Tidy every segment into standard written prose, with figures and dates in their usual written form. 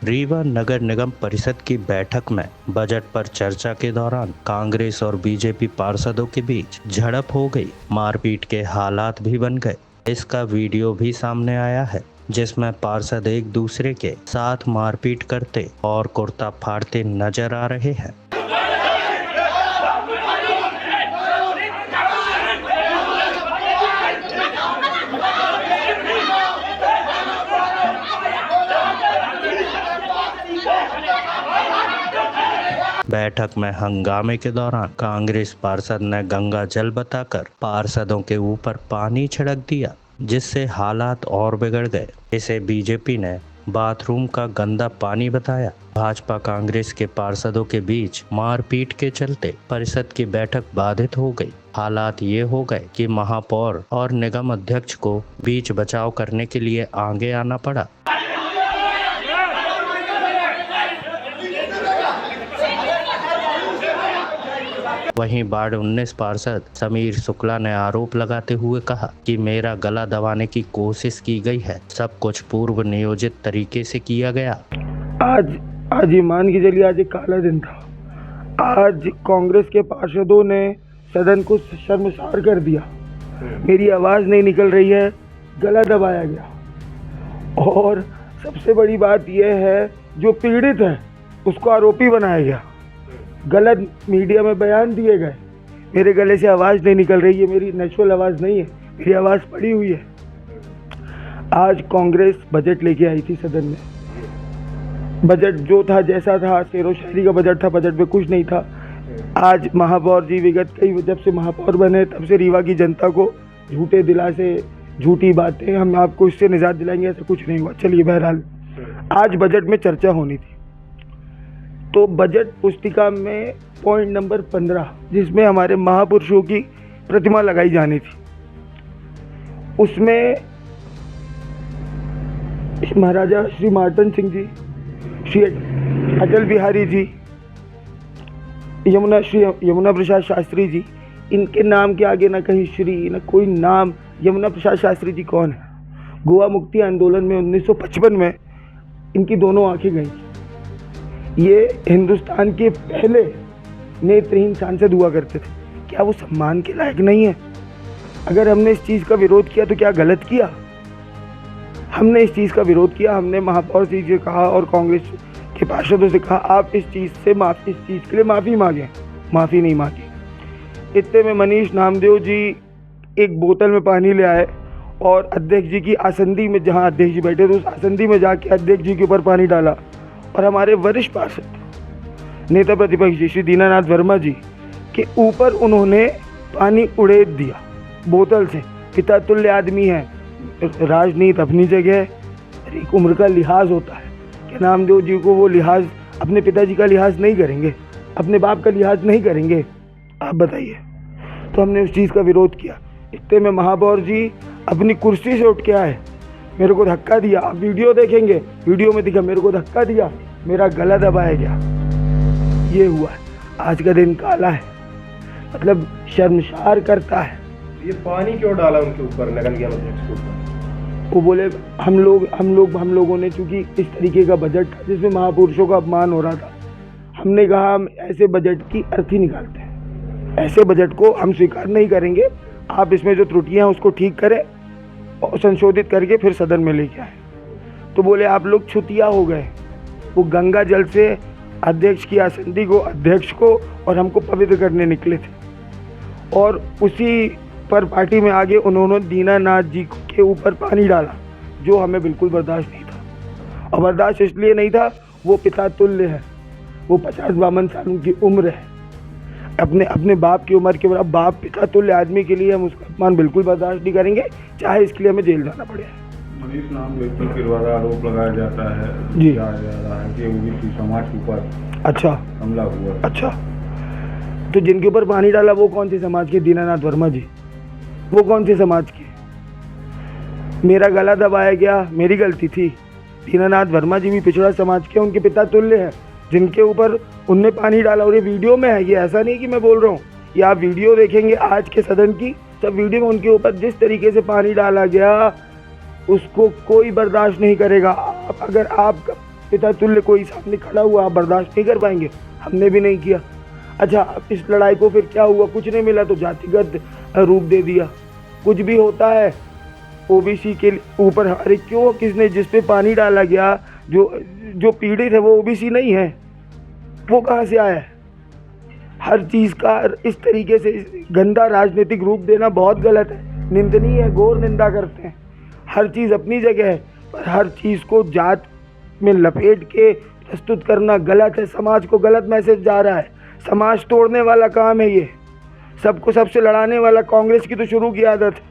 रीवा नगर निगम परिषद की बैठक में बजट पर चर्चा के दौरान कांग्रेस और बीजेपी पार्षदों के बीच झड़प हो गई। मारपीट के हालात भी बन गए। इसका वीडियो भी सामने आया है जिसमें पार्षद एक दूसरे के साथ मारपीट करते और कुर्ता फाड़ते नजर आ रहे हैं। बैठक में हंगामे के दौरान कांग्रेस पार्षद ने गंगा जल बताकर पार्षदों के ऊपर पानी छिड़क दिया, जिससे हालात और बिगड़ गए। इसे बीजेपी ने बाथरूम का गंदा पानी बताया। भाजपा कांग्रेस के पार्षदों के बीच मारपीट के चलते परिषद की बैठक बाधित हो गई। हालात ये हो गए कि महापौर और निगम अध्यक्ष को बीच बचाव करने के लिए आगे आना पड़ा। वहीं वार्ड 19 पार्षद समीर शुक्ला ने आरोप लगाते हुए कहा कि मेरा गला दबाने की कोशिश की गई है। सब कुछ पूर्व नियोजित तरीके से किया गया। आज ही मान के चलिए, आज एक काला दिन था। आज कांग्रेस के पार्षदों ने सदन को शर्मसार कर दिया। मेरी आवाज़ नहीं निकल रही है, गला दबाया गया। और सबसे बड़ी बात यह है, जो पीड़ित है उसको आरोपी बनाया गया। गलत मीडिया में बयान दिए गए। मेरे गले से आवाज़ नहीं निकल रही है, मेरी नेचुरल आवाज़ नहीं है, मेरी आवाज़ पड़ी हुई है। आज कांग्रेस बजट लेके आई थी सदन में। बजट जो था जैसा था, शेरो शायरी का बजट था, बजट में कुछ नहीं था। आज महापौर जी विगत कई जब से महापौर बने तब से रीवा की जनता को झूठे दिलासे, झूठी बातें, हम आपको इससे निजात दिलाएंगे, ऐसा कुछ नहीं हुआ। चलिए, बहरहाल आज बजट में चर्चा होनी थी, तो बजट पुस्तिका में पॉइंट नंबर 15, जिसमें हमारे महापुरुषों की प्रतिमा लगाई जानी थी, उसमें महाराजा श्री मार्तंड सिंह जी, श्री अटल बिहारी जी, यमुना प्रसाद शास्त्री जी, इनके नाम के आगे ना कहीं श्री न कोई नाम। यमुना प्रसाद शास्त्री जी कौन है? गोवा मुक्ति आंदोलन में 1955 में इनकी दोनों आंखें गई। ये हिंदुस्तान के पहले नेत्रहीन सांसद हुआ करते थे। क्या वो सम्मान के लायक नहीं है? अगर हमने इस चीज़ का विरोध किया तो क्या गलत किया? हमने इस चीज़ का विरोध किया। हमने महापौर जी से कहा और कांग्रेस के पार्षदों से कहा, आप इस चीज़ के लिए माफ़ी मांगें। माफ़ी नहीं मांगी। इतने में मनीष नामदेव जी एक बोतल में पानी ले आए और अध्यक्ष जी की आसंदी में, जहाँ अध्यक्ष जी बैठे थे उस आसंदी में जाके अध्यक्ष जी के ऊपर पानी डाला। और हमारे वरिष्ठ पार्षद नेता प्रतिपक्ष जी श्री दीनानाथ वर्मा जी के ऊपर उन्होंने पानी उड़ेल दिया बोतल से। पिता तुल्य आदमी है। राजनीति अपनी जगह, एक उम्र का लिहाज होता है कि नामदेव जी को वो लिहाज, अपने पिताजी का लिहाज नहीं करेंगे, अपने बाप का लिहाज नहीं करेंगे? आप बताइए। तो हमने उस चीज़ का विरोध किया। इतने में महापौर जी अपनी कुर्सी से उठ के आए, मेरे को धक्का दिया। आप वीडियो देखेंगे, वीडियो में दिखा, मेरे को धक्का दिया, मेरा गला दबाया गया। ये हुआ। आज का दिन काला है, मतलब शर्मसार करता है। ये पानी क्यों डाला उनके ऊपर, नगर निगम अध्यक्ष के ऊपर? वो बोले हम लोगों ने, चूंकि इस तरीके का बजट था जिसमें महापुरुषों का अपमान हो रहा था, हमने कहा हम ऐसे बजट की अर्थी निकालते हैं, ऐसे बजट को हम स्वीकार नहीं करेंगे। आप इसमें जो त्रुटियां हैं उसको ठीक करें और संशोधित करके फिर सदन में लेके आए। तो बोले आप लोग छुतिया हो गए। वो गंगा जल से अध्यक्ष की आसंदी को, अध्यक्ष को और हमको पवित्र करने निकले थे। और उसी पर पार्टी में आगे उन्होंने दीनानाथ जी के ऊपर पानी डाला, जो हमें बिल्कुल बर्दाश्त नहीं था। और बर्दाश्त इसलिए नहीं था, वो पिता तुल्य है, वो 50-52 साल की उम्र है, अपने बाप की उम्र के बराबर। बाप पिता तुल्य आदमी के लिए हम उसका अपमान बिल्कुल बर्दाश्त नहीं करेंगे, चाहे इसके लिए हमें जेल जाना पड़े। मनीष नाम व्यक्ति के द्वारा आरोप लगाया जाता है जी, जा रहा है कि ओबीसी समाज के ऊपर अच्छा हमला हुआ। अच्छा, तो जिनके ऊपर पानी डाला वो कौन से समाज के? दीनानाथ वर्मा जी, वो कौन से समाज के? मेरा गला दबाया गया, मेरी गलती थी। दीनानाथ वर्मा जी भी पिछड़ा समाज के, उनके पिता तुल्य है, जिनके ऊपर उनने पानी डाला। और ये वीडियो में है, ये ऐसा नहीं कि मैं बोल रहा हूँ, ये आप वीडियो देखेंगे आज के सदन की, सब वीडियो में उनके ऊपर जिस तरीके से पानी डाला गया उसको कोई बर्दाश्त नहीं करेगा। अगर आप पिता तुल्य कोई सामने खड़ा हुआ, आप बर्दाश्त नहीं कर पाएंगे? हमने भी नहीं किया। अच्छा, इस लड़ाई को फिर क्या हुआ? कुछ नहीं मिला तो जातिगत रूप दे दिया। कुछ भी होता है ओबीसी के ऊपर। अरे क्यों, किसने, जिस पे पानी डाला गया, जो पीड़ित है वो ओबीसी नहीं है, वो कहाँ से आया है? हर चीज़ का इस तरीके से गंदा राजनीतिक रूप देना बहुत गलत है, निंदनीय है, घोर निंदा करते हैं। हर चीज़ अपनी जगह है, पर हर चीज़ को जात में लपेट के प्रस्तुत करना गलत है। समाज को गलत मैसेज जा रहा है। समाज तोड़ने वाला काम है ये। सबको सबसे लड़ाने वाला कांग्रेस की तो शुरू की आदत है।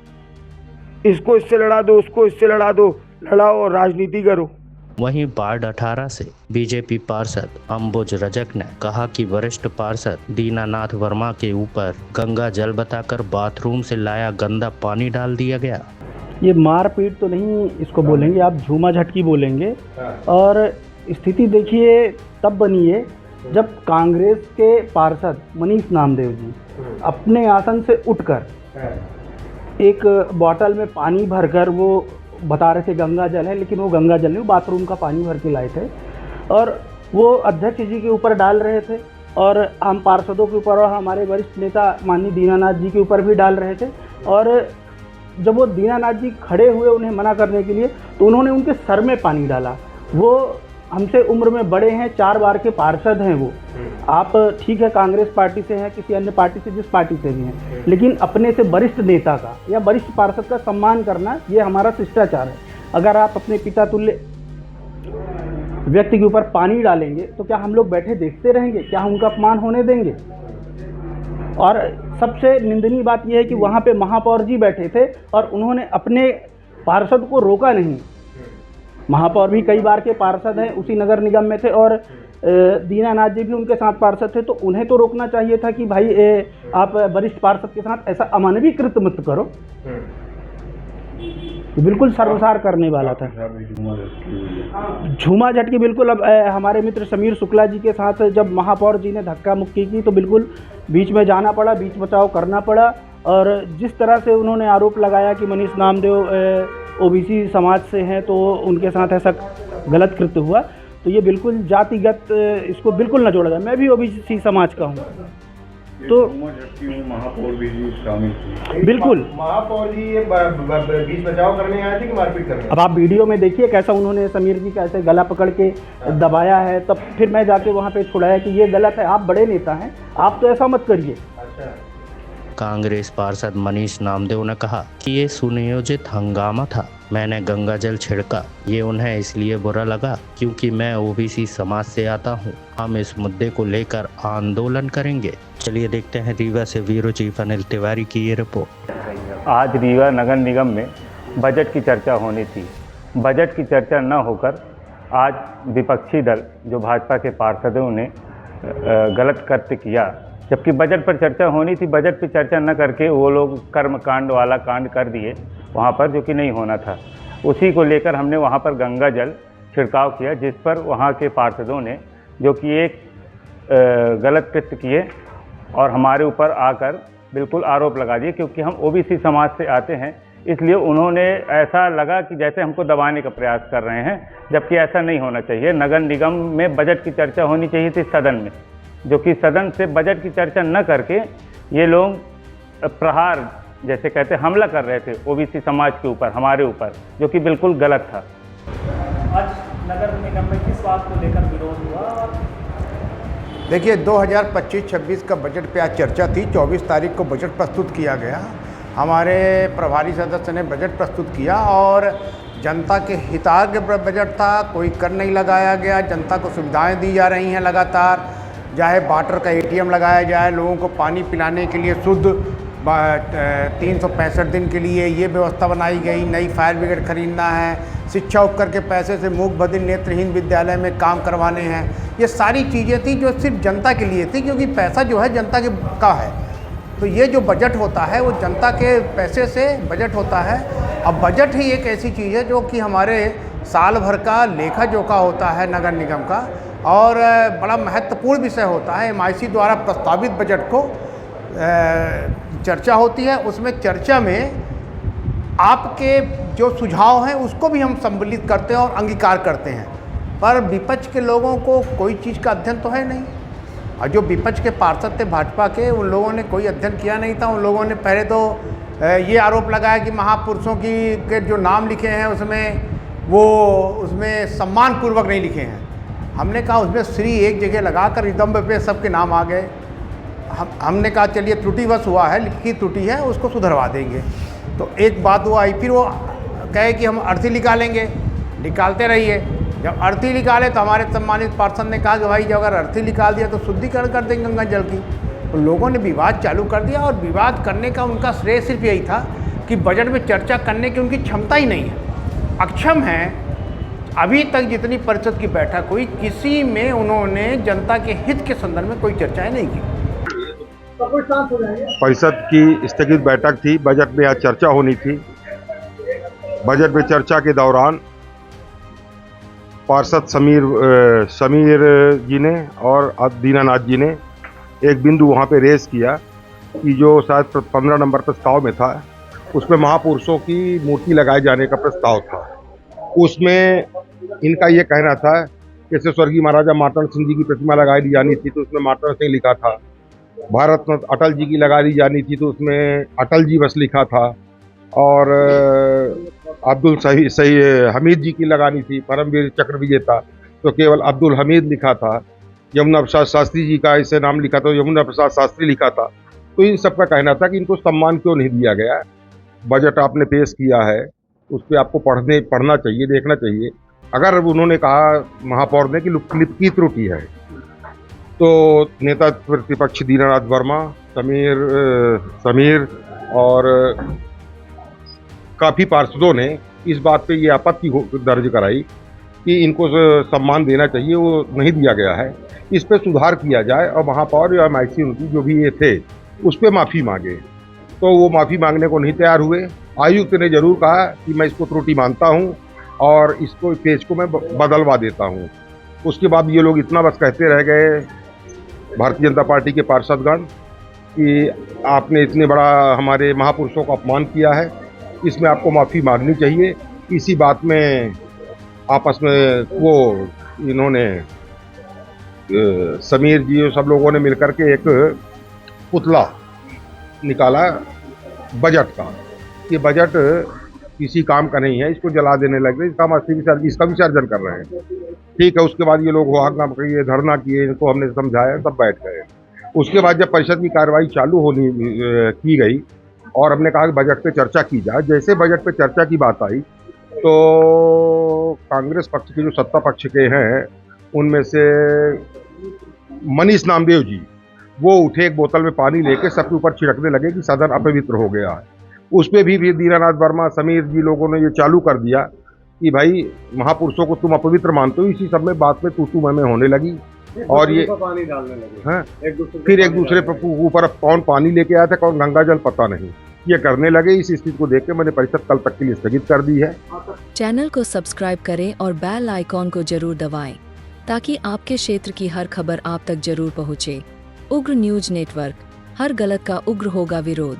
इसको इससे लड़ा दो, उसको इससे लड़ा दो, लड़ाओ और राजनीति करो। वहीं वार्ड 18 से बीजेपी पार्षद अंबुज रजक ने कहा कि वरिष्ठ पार्षद दीनानाथ वर्मा के ऊपर गंगा जल बताकर बाथरूम से लाया गंदा पानी डाल दिया गया। ये मारपीट तो नहीं इसको बोलेंगे, आप झूमा झटकी बोलेंगे। और स्थिति देखिए तब बनी है जब कांग्रेस के पार्षद मनीष नामदेव जी अपने आसन से उठकर एक बॉटल में पानी भरकर, वो बता रहे थे गंगा जल है, लेकिन वो गंगा जल नहीं, बाथरूम का पानी भर के लाए थे, और वो अध्यक्ष जी के ऊपर डाल रहे थे और आम पार्षदों के ऊपर और हमारे वरिष्ठ नेता माननीय दीनानाथ जी के ऊपर भी डाल रहे थे। और जब वो दीनानाथ जी खड़े हुए उन्हें मना करने के लिए, तो उन्होंने उनके सर में पानी डाला। वो हमसे उम्र में बड़े हैं, 4 बार के पार्षद हैं वो। आप ठीक है कांग्रेस पार्टी से हैं, किसी अन्य पार्टी से, जिस पार्टी से भी हैं, लेकिन अपने से वरिष्ठ नेता का या वरिष्ठ पार्षद का सम्मान करना ये हमारा शिष्टाचार है। अगर आप अपने पिता तुल्य व्यक्ति के ऊपर पानी डालेंगे तो क्या हम लोग बैठे देखते रहेंगे? क्या हम उनका अपमान होने देंगे? और सबसे निंदनीय बात यह है कि वहाँ पे महापौर जी बैठे थे और उन्होंने अपने पार्षद को रोका नहीं। महापौर भी कई बार के पार्षद हैं, उसी नगर निगम में थे, और दीनानाथ जी भी उनके साथ पार्षद थे, तो उन्हें तो रोकना चाहिए था कि भाई आप वरिष्ठ पार्षद के साथ ऐसा अमानवीय कृत्य मत करो। बिल्कुल सर्वसार करने वाला था, झूमा झटकी बिल्कुल। अब हमारे मित्र समीर शुक्ला जी के साथ जब महापौर जी ने धक्का मुक्की की तो बिल्कुल बीच में जाना पड़ा, बीच बचाव करना पड़ा। और जिस तरह से उन्होंने आरोप लगाया कि मनीष नामदेव ओबीसी समाज से हैं तो उनके साथ ऐसा गलत कृत्य हुआ, तो ये बिल्कुल जातिगत इसको बिल्कुल न जोड़ा जाए। मैं भी ओबीसी समाज का हूँ, तो महापौर भी शामिल थे। बिल्कुल महापौर जी ये बीच बचाव करने आए थे कि मारपीट करने? अब आप वीडियो में देखिए कैसा उन्होंने समीर जी का ऐसे गला पकड़ के दबाया है, तब फिर मैं जाके वहाँ पे छुड़ाया कि ये गलत है, आप बड़े नेता हैं, आप तो ऐसा मत करिए। अच्छा। कांग्रेस पार्षद मनीष नामदेव ने कहा कि ये सुनियोजित हंगामा था। मैंने गंगा जल छिड़का, ये उन्हें इसलिए बुरा लगा क्योंकि मैं ओबीसी समाज से आता हूँ। हम इस मुद्दे को लेकर आंदोलन करेंगे। चलिए देखते हैं रीवा से ब्यूरो चीफ अनिल तिवारी की ये रिपोर्ट। आज रीवा नगर निगम में बजट की चर्चा होनी थी। बजट की चर्चा न होकर आज विपक्षी दल जो भाजपा के पार्षदों ने गलत कृत्य किया, जबकि बजट पर चर्चा होनी थी। बजट पर चर्चा न करके वो लोग कर्मकांड वाला कांड कर दिए वहाँ पर, जो कि नहीं होना था। उसी को लेकर हमने वहाँ पर गंगा जल छिड़काव किया, जिस पर वहाँ के पार्षदों ने जो कि एक गलत कृत्य किए और हमारे ऊपर आकर बिल्कुल आरोप लगा दिए। क्योंकि हम ओबीसी समाज से आते हैं, इसलिए उन्होंने ऐसा लगा कि जैसे हमको दबाने का प्रयास कर रहे हैं, जबकि ऐसा नहीं होना चाहिए। नगर निगम में बजट की चर्चा होनी चाहिए थी सदन में, जो कि सदन से बजट की चर्चा न करके ये लोग प्रहार जैसे कहते हमला कर रहे थे ओबीसी समाज के ऊपर, हमारे ऊपर, जो कि बिल्कुल गलत था। आज नगर निगम में किस बात को लेकर विरोध हुआ? देखिए 2025-26 का बजट पे आज चर्चा थी। 24 तारीख को बजट प्रस्तुत किया गया। हमारे प्रभारी सदस्य ने बजट प्रस्तुत किया और जनता के हितार्थ बजट था। कोई कर नहीं लगाया गया, जनता को सुविधाएं दी जा रही हैं लगातार, चाहे वाटर का ATM लगाया जाए, लोगों को पानी पिलाने के लिए शुद्ध 365 दिन के लिए ये व्यवस्था बनाई गई। नई फायर ब्रिगेड खरीदना है, शिक्षा उपकर के पैसे से मूक बधिर नेत्रहीन विद्यालय में काम करवाने हैं। ये सारी चीज़ें थी जो सिर्फ जनता के लिए थी, क्योंकि पैसा जो है जनता के का है। तो ये जो बजट होता है वो जनता के पैसे से बजट होता है। अब बजट ही एक ऐसी चीज़ है जो कि हमारे साल भर का लेखा जोखा होता है नगर निगम का, और बड़ा महत्वपूर्ण विषय होता है। MIC द्वारा प्रस्तावित बजट को चर्चा होती है। उसमें चर्चा में आपके जो सुझाव हैं उसको भी हम सम्मिलित करते हैं और अंगीकार करते हैं। पर विपक्ष के लोगों को कोई चीज़ का अध्ययन तो है नहीं। और जो विपक्ष के पार्षद थे भाजपा के, उन लोगों ने कोई अध्ययन किया नहीं था। उन लोगों ने पहले तो ये आरोप लगाया कि महापुरुषों के जो नाम लिखे हैं उसमें सम्मानपूर्वक नहीं लिखे हैं। हमने कहा उसमें श्री एक जगह लगाकर रिदम्ब पे सबके नाम आ गए। हमने कहा चलिए त्रुटिवश हुआ है, लिखित त्रुटि है, उसको सुधरवा देंगे। तो एक बात वो आई, फिर वो कहे कि हम अर्थी निकालेंगे, निकालते रहिए। जब अर्थी निकाले तो हमारे सम्मानित पार्षद ने कहा कि भाई जब अगर अर्थी निकाल दिया तो शुद्धिकरण कर देंगे गंगा जल की। तो लोगों ने विवाद चालू कर दिया, और विवाद करने का उनका श्रेय सिर्फ यही था कि बजट में चर्चा करने की उनकी क्षमता ही नहीं है, अक्षम है। अभी तक जितनी परिषद की बैठक हुई, किसी में उन्होंने जनता के हित के संदर्भ में कोई चर्चाएं नहीं की। परिषद की स्थगित बैठक थी, बजट में आज चर्चा होनी थी। बजट में चर्चा के दौरान पार्षद समीर जी ने और दीनानाथ जी ने एक बिंदु वहाँ पे रेस किया कि जो शायद 15 नंबर प्रस्ताव में था, उसमें महापुरुषों की मूर्ति लगाए जाने का प्रस्ताव था। उसमें इनका ये कहना था कि स्वर्गीय महाराजा मार्तंड सिंह जी की प्रतिमा लगाई दी जानी थी, तो उसमें मार्तंड सिंह लिखा था। भारत रत्न अटल जी की लगा दी जानी थी, तो उसमें अटल जी बस लिखा था। और अब्दुल सही हमीद जी की लगानी थी, परमवीर चक्र विजेता, तो केवल अब्दुल हमीद लिखा था। यमुना प्रसाद शास्त्री जी का ऐसे नाम लिखा था, यमुना प्रसाद शास्त्री लिखा था। तो इन सब का कहना था कि इनको सम्मान क्यों नहीं दिया गया। बजट आपने पेश किया है, उस पर आपको पढ़ना चाहिए, देखना चाहिए। अगर उन्होंने कहा महापौर ने कि लिप की त्रुटि है, तो नेता प्रतिपक्ष दीनानाथ वर्मा, समीर और काफ़ी पार्षदों ने इस बात पे ये आपत्ति दर्ज कराई कि इनको सम्मान देना चाहिए, वो नहीं दिया गया है। इस पे सुधार किया जाए और महापौर या एमआईसी उनकी जो भी ये थे उस पे माफ़ी मांगे। तो वो माफ़ी मांगने को नहीं तैयार हुए। आयुक्त ने जरूर कहा कि मैं इसको त्रुटि मानता हूँ और इसको पेज को मैं बदलवा देता हूँ। उसके बाद ये लोग इतना बस कहते रह गए, भारतीय जनता पार्टी के पार्षदगण, कि आपने इतने बड़ा हमारे महापुरुषों का अपमान किया है, इसमें आपको माफ़ी मांगनी चाहिए। इसी बात में आपस में वो इन्होंने समीर जी और सब लोगों ने मिलकर के एक पुतला निकाला बजट का। ये बजट किसी काम का नहीं है, इसको जला देने लगे, इसका विसर्जन कर रहे हैं। ठीक है, उसके बाद ये लोग हंगामा किए, धरना किए, इनको हमने समझाया, सब बैठ गए। उसके बाद जब परिषद की कार्रवाई चालू की गई और हमने कहा कि बजट पे चर्चा की जाए, जैसे बजट पे चर्चा की बात आई तो कांग्रेस पक्ष के जो सत्ता पक्ष के हैं उनमें से मनीष नामदेव जी वो उठे, एक बोतल में पानी लेके सबके ऊपर छिड़कने लगे कि सदन अपवित्र हो गया है। उस पर भी दीनानाथ वर्मा, समीर जी लोगों ने ये चालू कर दिया कि भाई महापुरुषों को तुम अपवित्र मानते हो। इसी सब में बात में तू मैं होने लगी और ये पानी डालने लगे। हाँ, फिर एक दूसरे पर ऊपर कौन पानी लेके आया था, कौन गंगा जल, पता नहीं, ये करने लगे। इस स्थिति को देख के मैंने परिषद कल तक के लिए स्थगित कर दी है। चैनल को सब्सक्राइब करें और बेल आइकॉन को जरूर दबाएं ताकि आपके क्षेत्र की हर खबर आप तक जरूर पहुंचे। उग्र न्यूज नेटवर्क, हर गलत का उग्र होगा विरोध।